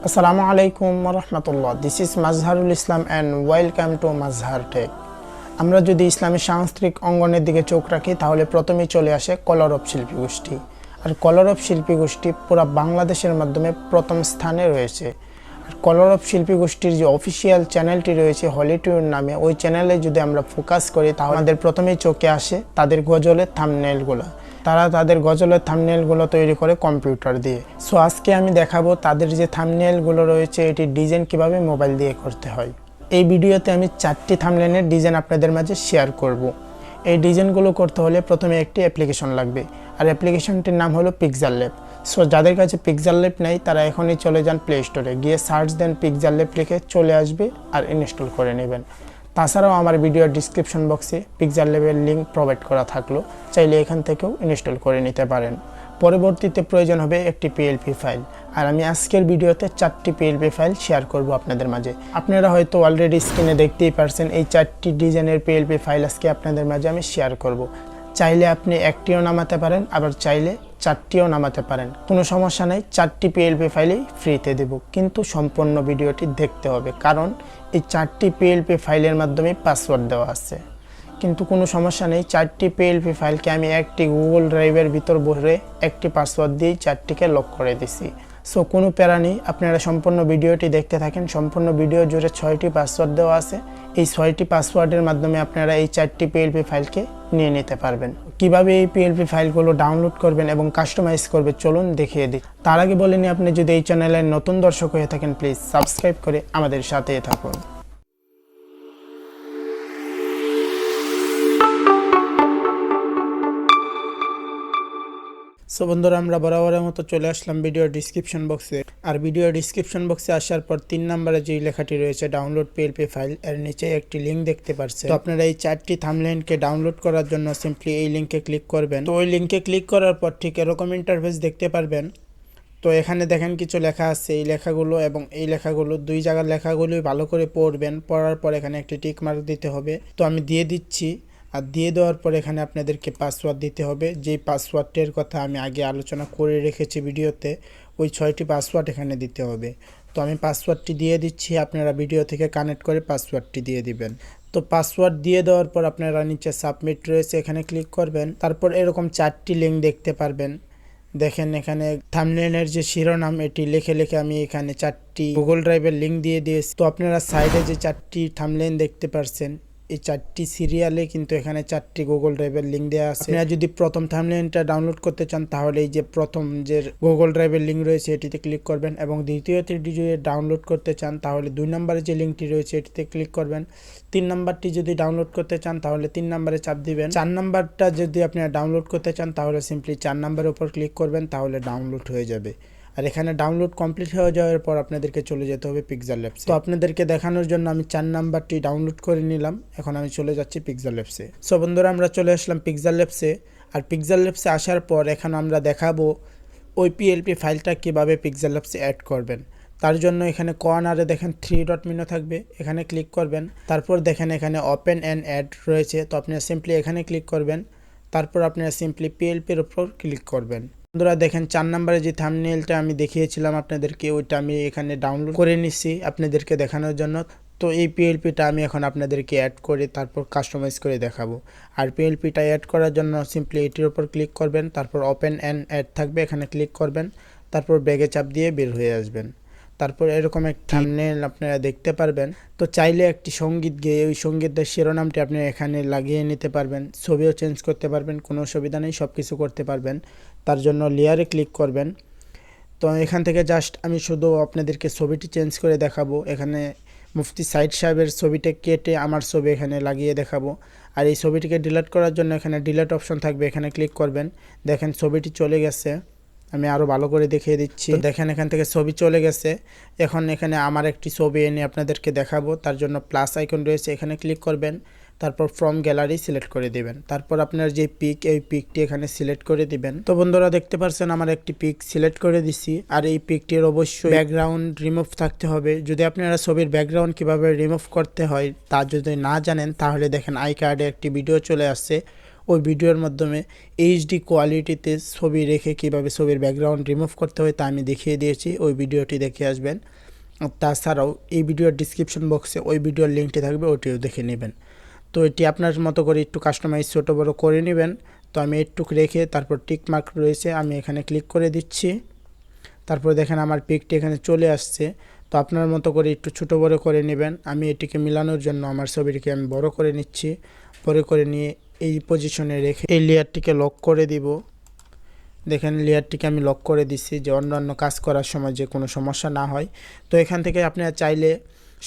Assalamu alaikum warahmatullah. This is Majharul Islam and welcome to Majhar Tech. আমরা যদি ইসলামী সাংস্কৃতিক অঙ্গনের দিকে চোখ রাখি তাহলে প্রথমেই চলে আসে কলরব শিল্পী গোষ্ঠী। আর কলরব শিল্পী গোষ্ঠী পুরো বাংলাদেশের মাধ্যমে প্রথম স্থানে রয়েছে। আর কলরব শিল্পী গোষ্ঠীর যে অফিসিয়াল চ্যানেলটি রয়েছে হলিটিউড নামে, ওই চ্যানেলে যদি আমরা ফোকাস করি তাহলে আমাদের প্রথমেই চোখে আসে তাদের গজলের থাম্বনেইলগুলো। তারা তাদের গজলের থাম্বনেইলগুলো তৈরি করে কম্পিউটার দিয়ে। সো আজকে আমি দেখাবো তাদের যে থাম্বনেইলগুলো রয়েছে এটি ডিজাইন কিভাবে মোবাইল দিয়ে করতে হয়। এই ভিডিওতে আমি 4টি থাম্বনেইলের ডিজাইন আপনাদের মাঝে শেয়ার করব। এই ডিজাইনগুলো করতে হলে প্রথমে একটি অ্যাপ্লিকেশন লাগবে, আর অ্যাপ্লিকেশনটির নাম হলো Pixellab। সো যাদের কাছে Pixellab নেই তারা এখনই চলে যান প্লে স্টোরে, গিয়ে সার্চ দেন Pixellab লিখে চলে আসবে আর ইনস্টল করে নেবেন। তাছাড়াও আমার ভিডিওর ডিসক্রিপশন বক্সে Pixellab-এর লিঙ্ক প্রোভাইড করা থাকলো, চাইলে এখান থেকেও ইনস্টল করে নিতে পারেন। পরবর্তীতে প্রয়োজন হবে একটি PLP ফাইল, আর আমি আজকের ভিডিওতে 4টি PLP ফাইল শেয়ার করব আপনাদের মাঝে। আপনারা হয়তো অলরেডি স্ক্রিনে দেখতেই পারছেন এই 4টি ডিজাইনের PLP ফাইল আজকে আপনাদের মাঝে আমি শেয়ার করব। চাইলে আপনি একটিও নামাতে পারেন, আবার চাইলে 4টিও নামাতে পারেন, কোনো সমস্যা নেই। 4টি PLP ফাইলেই ফ্রিতে দেব, কিন্তু সম্পূর্ণ ভিডিওটি দেখতে হবে, কারণ এই 4টি PLP ফাইলের মাধ্যমে পাসওয়ার্ড দেওয়া আছে। কিন্তু কোনো সমস্যা নেই, 4টি PLP ফাইলকে আমি একটি গুগল ড্রাইভের ভিতর ভরে একটি পাসওয়ার্ড দিয়ে 4টিকে লক করে দিছি। সো কোনো প্যারা নেই, আপনারা সম্পূর্ণ ভিডিওটি দেখতে থাকেন। সম্পূর্ণ ভিডিও জুড়ে 6টি পাসওয়ার্ড দেওয়া আছে। এই 6টি পাসওয়ার্ডের মাধ্যমে আপনারা এই 4টি PLP ফাইলকে নিয়ে নিতে পারবেন। কিভাবে এই PLP ফাইলগুলো ডাউনলোড করবেন এবং কাস্টমাইজ করবেন চলুন দেখিয়ে দিই। তার আগে বলে নিই, আপনি যদি এই চ্যানেলের নতুন দর্শক হয়ে থাকেন প্লিজ সাবস্ক্রাইব করে আমাদের সাথে থাকুন। সো বন্ধুরা, আমরা বরাবরের মতো চলে আসলাম ভিডিও ডিসক্রিপশন বক্সে। আর ভিডিও ডিসক্রিপশন বক্সে আসার পর 3 নম্বরে যে লেখাটি রয়েছে ডাউনলোড PLP ফাইল, এর নিচে একটি লিঙ্ক দেখতে পাচ্ছেন। তো আপনারা এই 4টি থাম্বনেইলকে ডাউনলোড করার জন্য সিম্পলি এই লিঙ্কে ক্লিক করবেন। তো ওই লিঙ্কে ক্লিক করার পর ঠিক এরকম ইন্টারফেস দেখতে পারবেন। তো এখানে দেখেন কিছু লেখা আছে, এই লেখাগুলো এবং এই লেখাগুলো দুই জায়গার লেখাগুলোই ভালো করে পড়বেন। পড়ার পর এখানে একটি টিক মার্ক দিতে হবে, তো আমি দিয়ে দিচ্ছি। আর দিয়ে দেওয়ার পর এখানে আপনাদেরকে পাসওয়ার্ড দিতে হবে, যেই পাসওয়ার্ডটির কথা আমি আগে আলোচনা করে রেখেছি ভিডিওতে, ওই 6টি পাসওয়ার্ড এখানে দিতে হবে। তো আমি পাসওয়ার্ডটি দিয়ে দিচ্ছি, আপনারা ভিডিও থেকে কানেক্ট করে পাসওয়ার্ডটি দিয়ে দিবেন। তো পাসওয়ার্ড দিয়ে দেওয়ার পর আপনারা নিচে সাবমিট রয়েছে, এখানে ক্লিক করবেন। তারপর এরকম 4টি লিঙ্ক দেখতে পারবেন। দেখেন এখানে থাম্বনেইলের যে শিরোনাম এটি লিখে লিখে আমি এখানে 4টি গুগল ড্রাইভের লিঙ্ক দিয়ে দিয়েছি। তো আপনারা সাইডে যে 4টি থাম্বনেইল দেখতে পারছেন, এই 4টি সিরিয়ালে কিন্তু এখানে 4টি গুগল ড্রাইভের লিঙ্ক দেওয়া আছে। আপনারা যদি প্রথম থাম্বনেইলটা ডাউনলোড করতে চান তাহলে এই যে প্রথম যে গুগল ড্রাইভের লিঙ্ক রয়েছে এটিতে ক্লিক করবেন, এবং দ্বিতীয়টি যদি ডাউনলোড করতে চান তাহলে 2 নম্বরে যে লিঙ্কটি রয়েছে এটিতে ক্লিক করবেন। 3 নম্বরটি যদি ডাউনলোড করতে চান তাহলে 3 নম্বরে চাপ দিবেন। 4 নম্বরটা যদি আপনারা ডাউনলোড করতে চান তাহলে সিম্পলি 4 নম্বরের উপর ক্লিক করবেন, তাহলে ডাউনলোড হয়ে যাবে। আর এখানে ডাউনলোড কমপ্লিট হয়ে যাওয়ার পর আপনাদেরকে চলে যেতে হবে Pixellab। তো আপনাদেরকে দেখানোর জন্য আমি 4 নাম্বারটি ডাউনলোড করে নিলাম, এখন আমি চলে যাচ্ছি Pixellab। সো বন্ধুরা, আমরা চলে আসলাম Pixellab। আর Pixellab আসার পর এখন আমরা দেখাবো ওই PLP ফাইলটা কীভাবে Pixellab অ্যাড করবেন। তার জন্য এখানে কর্নারে দেখেন 3 ডট মেনু থাকবে, এখানে ক্লিক করবেন। তারপর দেখেন এখানে ওপেন অ্যান্ড অ্যাড রয়েছে, তো আপনারা সিম্পলি এখানে ক্লিক করবেন। তারপর আপনারা সিম্পলি PLPর উপর ক্লিক করবেন। বন্ধুরা দেখেন 4 নম্বরে যে থাম্বনেইলটা আমি দেখিয়েছিলাম আপনাদেরকে, ওইটা আমি এখানে ডাউনলোড করে নিছি আপনাদেরকে দেখানোর জন্য। তো এই PLPটা আমি এখন আপনাদেরকে অ্যাড করে তারপর কাস্টমাইজ করে দেখাবো। আর PLPটা অ্যাড করার জন্য সিম্পলি এটির উপর ক্লিক করবেন, তারপর ওপেন অ্যান্ড অ্যাড থাকবে, এখানে ক্লিক করবেন। তারপর ব্যাগে চাপ দিয়ে বের হয়ে আসবেন। তারপর এরকম একটি থাম্বনেইল আপনারা দেখতে পারবেন। তো চাইলে একটি সঙ্গীত গেয়ে ওই সঙ্গীতের শিরোনামটি আপনি এখানে লাগিয়ে নিতে পারবেন, ছবিও চেঞ্জ করতে পারবেন, কোনো অসুবিধা নেই, সব কিছু করতে পারবেন। তার জন্য লেয়ারে ক্লিক করবেন। তো এখান থেকে জাস্ট আমি শুধু আপনাদেরকে ছবিটি চেঞ্জ করে দেখাবো। এখানে মুফতি সাইদ সাহেবের ছবিটা কেটে আমার ছবি এখানে লাগিয়ে দেখাবো। আর এই ছবিটিকে ডিলিট করার জন্য এখানে ডিলিট অপশন থাকবে, এখানে ক্লিক করবেন। দেখেন ছবিটি চলে গেছে, আমি আরও ভালো করে দেখিয়ে দিচ্ছি। দেখেন এখান থেকে ছবি চলে গেছে। এখন এখানে আমার একটি ছবি এনে আপনাদেরকে দেখাবো, তার জন্য প্লাস আইকন রয়েছে, এখানে ক্লিক করবেন। তারপর ফ্রম গ্যালারি সিলেক্ট করে দিবেন। তারপর আপনার যে পিক, এই পিকটি এখানে সিলেক্ট করে দিবেন। তো বন্ধুরা দেখতে পাচ্ছেন আমার একটি পিক সিলেক্ট করে দিছি। আর এই পিকটির অবশ্যই ব্যাকগ্রাউন্ড রিমুভ থাকতে হবে। যদি আপনারা ছবির ব্যাকগ্রাউন্ড কিভাবে রিমুভ করতে হয় তা যদি না জানেন তাহলে দেখেন আই কার্ডে একটি ভিডিও চলে আসছে, ওই ভিডিওর মাধ্যমে এইচডি কোয়ালিটিতে ছবি রেখে কিভাবে ছবির ব্যাকগ্রাউন্ড রিমুভ করতে হয় তা আমি দেখিয়ে দিয়েছি, ওই ভিডিওটি দেখে আসবেন। তাছাড়াও এই ভিডিওর ডিসক্রিপশন বক্সে ওই ভিডিওর লিঙ্কটি থাকবে, ওটিও দেখে নেবেন। তো এটি আপনার মতো করে একটু কাস্টমাইজ ছোটো বড়ো করে নেবেন। তো আমি একটুক রেখে তারপর টিক মার্ক রয়েছে আমি এখানে ক্লিক করে দিচ্ছি। তারপর দেখেন আমার পিকটি এখানে চলে আসছে। তো আপনার মতো করে একটু ছোটো বড় করে নেবেন। আমি এটিকে মিলানোর জন্য আমার ছবিটিকে আমি বড় করে নিচ্ছি। বড় করে নিয়ে এই পজিশনে রেখে এই লেয়ারটিকে লক করে দিব। দেখেন লেয়ারটিকে আমি লক করে দিচ্ছি যে অন্যান্য কাজ করার সময় যে কোনো সমস্যা না হয়। তো এখান থেকে আপনারা চাইলে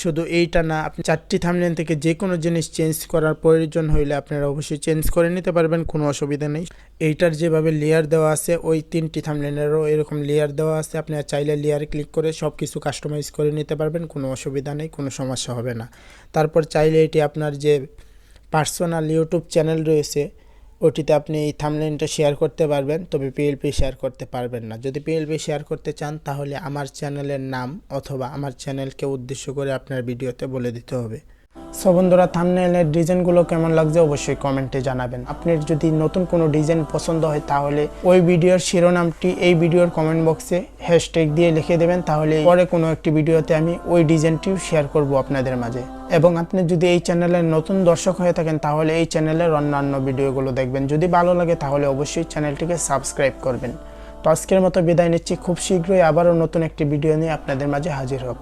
শুধু এইটা না, আপনি 4টি থাম্বনেল থেকে যে কোনো জিনিস চেঞ্জ করার প্রয়োজন হইলে আপনারা অবশ্যই চেঞ্জ করে নিতে পারবেন, কোনো অসুবিধা নেই। এইটার যেভাবে লেয়ার দেওয়া আছে ওই 3টি থাম্বনেলেরও এরকম লেয়ার দেওয়া আছে, আপনারা চাইলে লেয়ারে ক্লিক করে সব কিছু কাস্টমাইজ করে নিতে পারবেন, কোনো অসুবিধা নেই, কোনো সমস্যা হবে না। তারপর চাইলে এটি আপনার যে পার্সোনাল ইউটিউব চ্যানেল রয়েছে ওটিতে আপনি এই থাম্বনেলটা শেয়ার করতে পারবেন, তবে পিএলপি শেয়ার করতে পারবেন না। যদি পিএলপি শেয়ার করতে চান তাহলে আমার চ্যানেলের নাম অথবা আমার চ্যানেলকে উদ্দেশ্য করে আপনার ভিডিওতে বলে দিতে হবে। সো বন্ধুরা, থাম্বনেলের ডিজাইনগুলো কেমন লাগছে অবশ্যই কমেন্টে জানাবেন। আপনার যদি নতুন কোনো ডিজাইন পছন্দ হয় তাহলে ওই ভিডিওর শিরোনামটি এই ভিডিওর কমেন্ট বক্সে হ্যাশট্যাগ দিয়ে লিখে দেবেন, তাহলে পরে কোনো একটি ভিডিওতে আমি ওই ডিজাইনটিও শেয়ার করব আপনাদের মাঝে। এবং আপনি যদি এই চ্যানেলের নতুন দর্শক হয়ে থাকেন তাহলে এই চ্যানেলের অন্যান্য ভিডিওগুলো দেখবেন, যদি ভালো লাগে তাহলে অবশ্যই চ্যানেলটিকে সাবস্ক্রাইব করবেন। তো আজকের মতো বিদায় নিচ্ছি, খুব শীঘ্রই আবারও নতুন একটি ভিডিও নিয়ে আপনাদের মাঝে হাজির হব।